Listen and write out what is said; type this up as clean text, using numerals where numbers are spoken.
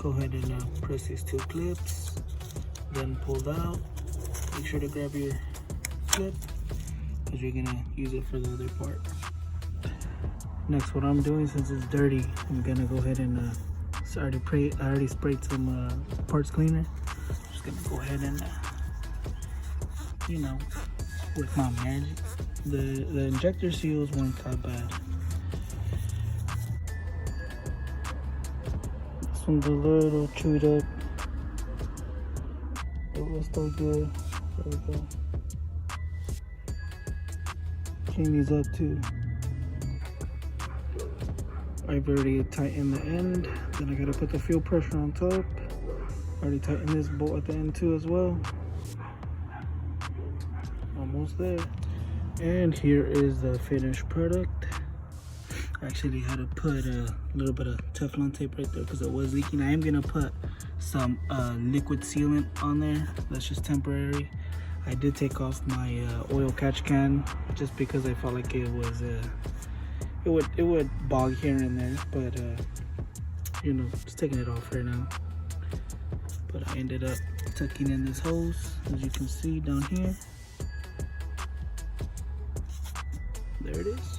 go ahead and press these two clips, then pull out. Make sure to grab your clip because you're gonna use it for the other part. Next, what I'm doing, since it's dirty, I'm gonna go ahead and I already sprayed some parts cleaner. Just gonna go ahead and you know, with my magic. The injector seals weren't that bad. This one's a little chewed up. It was still good. There we go. Clean these up too. I've already tightened the end. Then I gotta put the fuel pressure on top. Already tightened this bolt at the end too as well. Almost there. And here is the finished product. I actually had to put a little bit of Teflon tape right there because it was leaking. I am gonna put some liquid sealant on there. That's just temporary. I did take off my oil catch can just because I felt like it was it would bog here and there, but you know, just taking it off right now. But I ended up tucking in this hose, as you can see down here. There it is.